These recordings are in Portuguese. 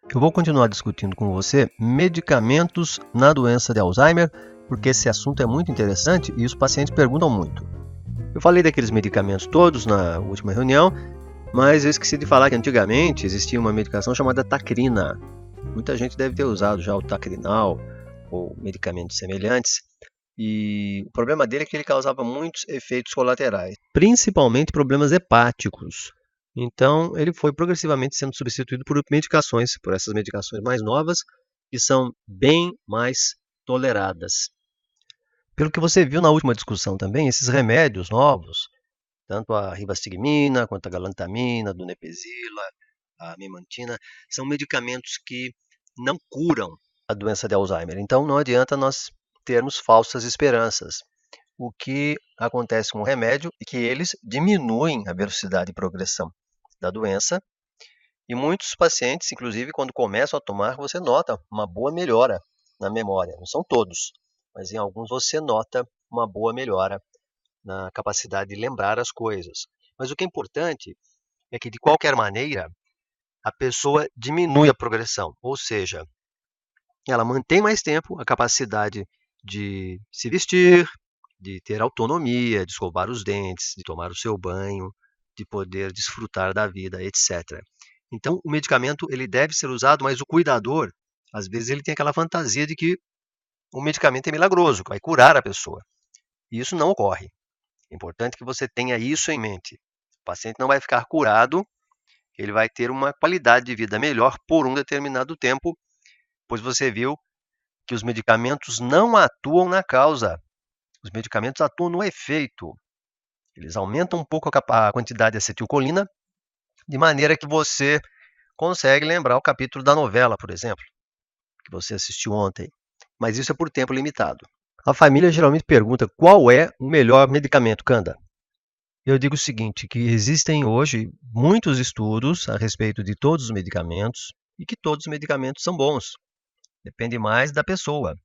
Eu vou continuar discutindo com você medicamentos na doença de Alzheimer, porque esse assunto é muito interessante e os pacientes perguntam muito. Eu falei daqueles medicamentos todos na última reunião, mas eu esqueci de falar que antigamente existia uma medicação chamada Tacrina. Muita gente deve ter usado já o Tacrinal ou medicamentos semelhantes. E o problema dele é que ele causava muitos efeitos colaterais, principalmente problemas hepáticos. Então, ele foi progressivamente sendo substituído por essas medicações mais novas, que são bem mais toleradas. Pelo que você viu na última discussão também, esses remédios novos, tanto a rivastigmina, quanto a galantamina, a donepezila, a memantina, são medicamentos que não curam a doença de Alzheimer. Então, não adianta nós termos falsas esperanças. O que acontece com o remédio é que eles diminuem a velocidade de progressão da doença e muitos pacientes, inclusive quando começam a tomar, você nota uma boa melhora na memória. Não são todos, mas em alguns você nota uma boa melhora na capacidade de lembrar as coisas. Mas o que é importante é que, de qualquer maneira, a pessoa diminui a progressão, ou seja, ela mantém mais tempo a capacidade de se vestir, de ter autonomia, de escovar os dentes, de tomar o seu banho, de poder desfrutar da vida, etc. Então, o medicamento ele deve ser usado, mas o cuidador, às vezes, ele tem aquela fantasia de que o medicamento é milagroso, que vai curar a pessoa. E isso não ocorre. É importante que você tenha isso em mente. O paciente não vai ficar curado, ele vai ter uma qualidade de vida melhor por um determinado tempo, pois você viu que os medicamentos não atuam na causa. Os medicamentos atuam no efeito. Eles aumentam um pouco a quantidade de acetilcolina, de maneira que você consegue lembrar o capítulo da novela, por exemplo, que você assistiu ontem. Mas isso é por tempo limitado. A família geralmente pergunta qual é o melhor medicamento, Canda. Eu digo o seguinte, que existem hoje muitos estudos a respeito de todos os medicamentos e que todos os medicamentos são bons. Depende mais da pessoa.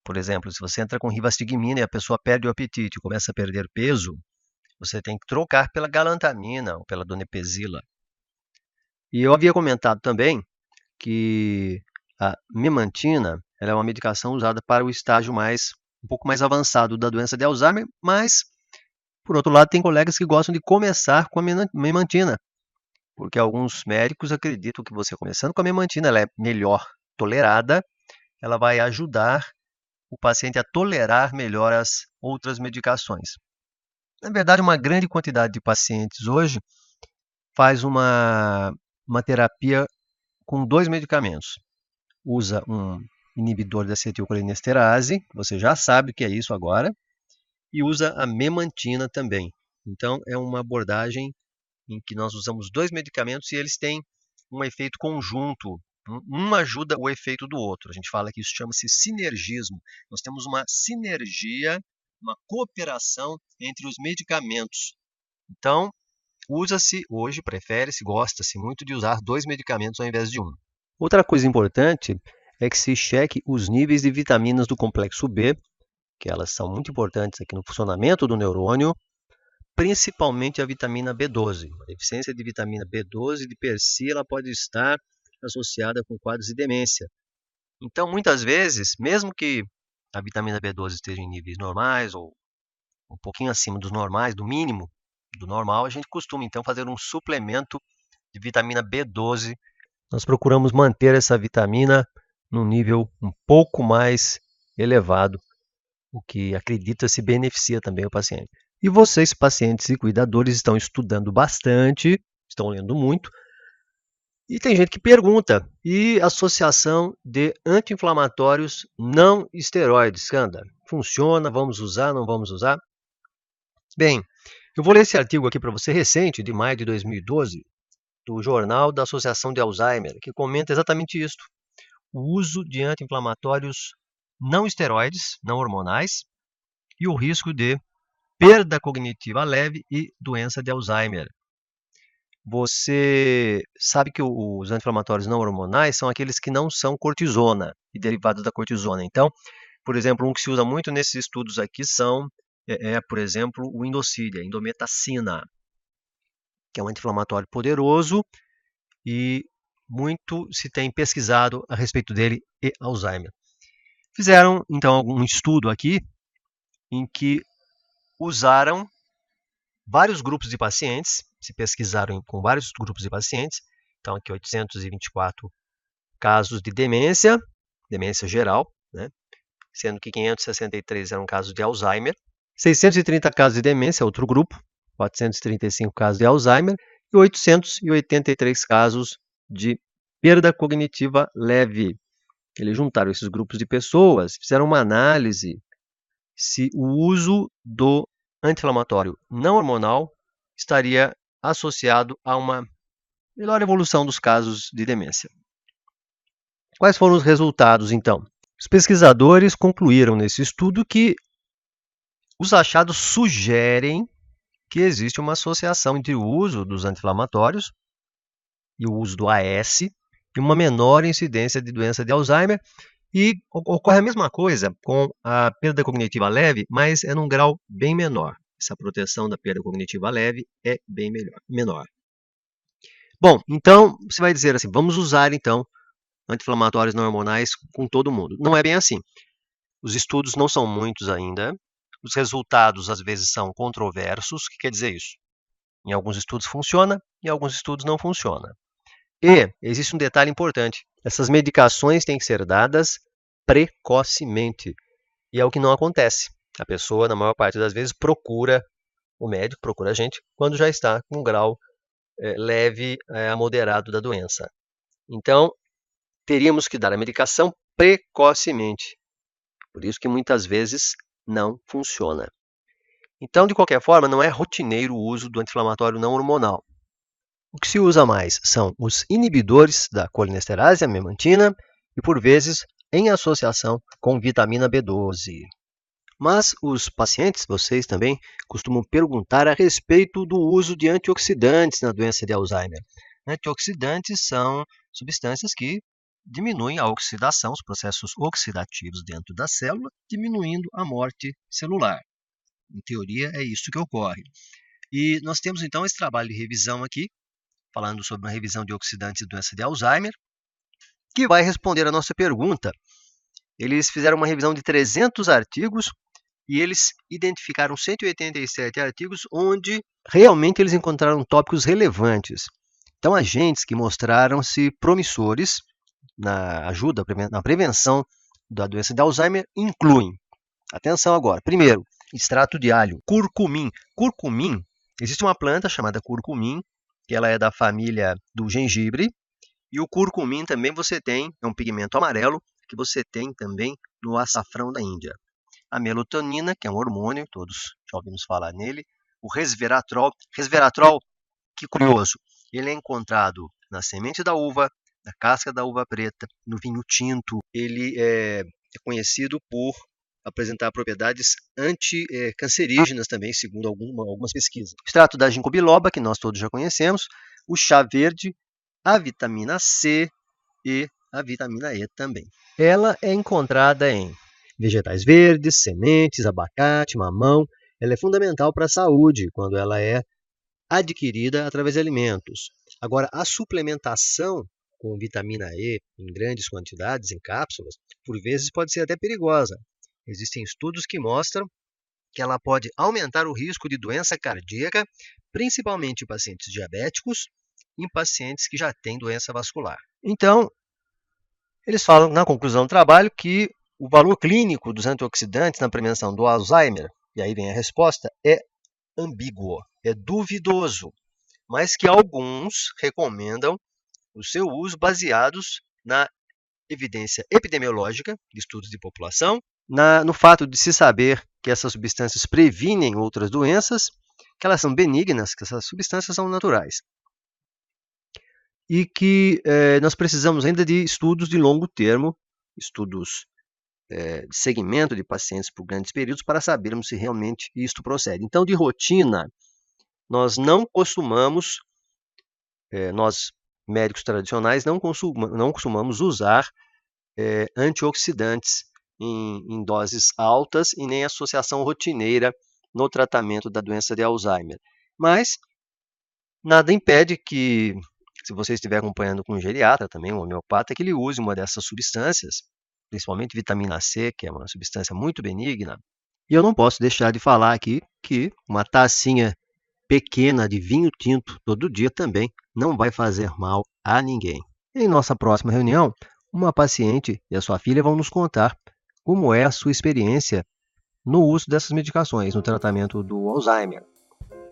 Por exemplo, se você entra com rivastigmina e a pessoa perde o apetite e começa a perder peso, você tem que trocar pela galantamina ou pela donepezila. E eu havia comentado também que a memantina ela é uma medicação usada para o estágio um pouco mais avançado da doença de Alzheimer, mas, por outro lado, tem colegas que gostam de começar com a memantina, porque alguns médicos acreditam que você começando com a memantina ela é melhor tolerada, ela vai ajudar o paciente a tolerar melhor as outras medicações. Na verdade, uma grande quantidade de pacientes hoje faz uma terapia com 2 medicamentos. Usa um inibidor da acetilcolinesterase, você já sabe o que é isso agora, e usa a memantina também. Então, é uma abordagem em que nós usamos 2 medicamentos e eles têm um efeito conjunto. Um ajuda o efeito do outro. A gente fala que isso chama-se sinergismo. Nós temos uma sinergia, uma cooperação entre os medicamentos. Então, usa-se hoje, prefere-se, gosta-se muito de usar 2 medicamentos ao invés de um. Outra coisa importante é que se cheque os níveis de vitaminas do complexo B, que elas são muito importantes aqui no funcionamento do neurônio, principalmente a vitamina B12. A deficiência de vitamina B12 de per si ela pode estar associada com quadros de demência. Então, muitas vezes, mesmo que a vitamina B12 esteja em níveis normais ou um pouquinho acima dos normais, do mínimo do normal, a gente costuma então fazer um suplemento de vitamina B12. Nós procuramos manter essa vitamina num nível um pouco mais elevado, o que acredita-se beneficia também o paciente. E vocês, pacientes e cuidadores, estão estudando bastante, estão lendo muito, e tem gente que pergunta, e associação de anti-inflamatórios não esteroides, Canda? Funciona? Vamos usar? Não vamos usar? Bem, eu vou ler esse artigo aqui para você recente, de maio de 2012, do Jornal da Associação de Alzheimer, que comenta exatamente isto. O uso de anti-inflamatórios não esteroides, não hormonais, e o risco de perda cognitiva leve e doença de Alzheimer. Você sabe que os anti-inflamatórios não hormonais são aqueles que não são cortisona e derivados da cortisona. Então, por exemplo, um que se usa muito nesses estudos aqui por exemplo, o Indocília, a indometacina, que é um anti-inflamatório poderoso e muito se tem pesquisado a respeito dele e Alzheimer. Fizeram, então, um estudo aqui em que usaram vários grupos de pacientes, se pesquisaram com vários grupos de pacientes, então aqui 824 casos de demência geral, né? Sendo que 563 eram casos de Alzheimer, 630 casos de demência, outro grupo, 435 casos de Alzheimer e 883 casos de perda cognitiva leve. Eles juntaram esses grupos de pessoas, fizeram uma análise se o uso do anti-inflamatório não hormonal estaria associado a uma melhor evolução dos casos de demência. Quais foram os resultados, então? Os pesquisadores concluíram nesse estudo que os achados sugerem que existe uma associação entre o uso dos anti-inflamatórios e o uso do AS e uma menor incidência de doença de Alzheimer, e ocorre a mesma coisa com a perda cognitiva leve, mas é num grau bem menor. Essa proteção da perda cognitiva leve é bem menor. Bom, então você vai dizer assim, vamos usar então anti-inflamatórios não hormonais com todo mundo. Não é bem assim. Os estudos não são muitos ainda. Os resultados às vezes são controversos. O que quer dizer isso? Em alguns estudos funciona, em alguns estudos não funciona. E existe um detalhe importante. Essas medicações têm que ser dadas precocemente. E é o que não acontece. A pessoa, na maior parte das vezes, procura o médico, procura a gente, quando já está com um grau leve a moderado da doença. Então, teríamos que dar a medicação precocemente. Por isso que muitas vezes não funciona. Então, de qualquer forma, não é rotineiro o uso do anti-inflamatório não hormonal. O que se usa mais são os inibidores da colinesterase, a memantina, e por vezes em associação com vitamina B12. Mas os pacientes, vocês também, costumam perguntar a respeito do uso de antioxidantes na doença de Alzheimer. Antioxidantes são substâncias que diminuem a oxidação, os processos oxidativos dentro da célula, diminuindo a morte celular. Em teoria, é isso que ocorre. E nós temos então esse trabalho de revisão aqui, falando sobre uma revisão de oxidantes e doença de Alzheimer, que vai responder a nossa pergunta. Eles fizeram uma revisão de 300 artigos e eles identificaram 187 artigos onde realmente eles encontraram tópicos relevantes. Então, agentes que mostraram-se promissores na ajuda, na prevenção da doença de Alzheimer incluem, atenção agora, primeiro, extrato de alho, curcumim. Curcumim, existe uma planta chamada curcumim, que ela é da família do gengibre, e o curcumim também você tem, é um pigmento amarelo, que você tem também no açafrão da Índia. A melatonina, que é um hormônio, todos já ouvimos falar nele. O resveratrol. Resveratrol, que curioso, ele é encontrado na semente da uva, na casca da uva preta, no vinho tinto. Ele é conhecido por apresentar propriedades anticancerígenas também, segundo algumas pesquisas. O extrato da ginkgo biloba, que nós todos já conhecemos. O chá verde, a vitamina C e a vitamina E também. Ela é encontrada em vegetais verdes, sementes, abacate, mamão. Ela é fundamental para a saúde quando ela é adquirida através de alimentos. Agora, a suplementação com vitamina E em grandes quantidades, em cápsulas, por vezes pode ser até perigosa. Existem estudos que mostram que ela pode aumentar o risco de doença cardíaca, principalmente em pacientes diabéticos e em pacientes que já têm doença vascular. Então, eles falam na conclusão do trabalho que o valor clínico dos antioxidantes na prevenção do Alzheimer, e aí vem a resposta, é ambíguo, é duvidoso, mas que alguns recomendam o seu uso baseados na evidência epidemiológica de estudos de população, no fato de se saber que essas substâncias previnem outras doenças, que elas são benignas, que essas substâncias são naturais. E que nós precisamos ainda de estudos de longo termo, estudos de segmento de pacientes por grandes períodos, para sabermos se realmente isto procede. Então, de rotina, nós não costumamos, nós médicos tradicionais, não costumamos usar antioxidantes em doses altas e nem associação rotineira no tratamento da doença de Alzheimer. Mas nada impede que Se você estiver acompanhando com um geriatra também, um homeopata, que ele use uma dessas substâncias, principalmente vitamina C, que é uma substância muito benigna. E eu não posso deixar de falar aqui que uma tacinha pequena de vinho tinto todo dia também não vai fazer mal a ninguém. Em nossa próxima reunião, uma paciente e a sua filha vão nos contar como é a sua experiência no uso dessas medicações, no tratamento do Alzheimer.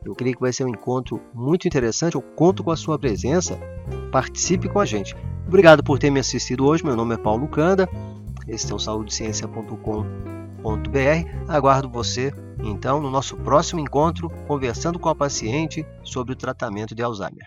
Eu creio que vai ser um encontro muito interessante, eu conto com a sua presença, participe com a gente. Obrigado por ter me assistido hoje, meu nome é Paulo Canda, este é o saudeciencia.com.br. Aguardo você, então, no nosso próximo encontro, conversando com a paciente sobre o tratamento de Alzheimer.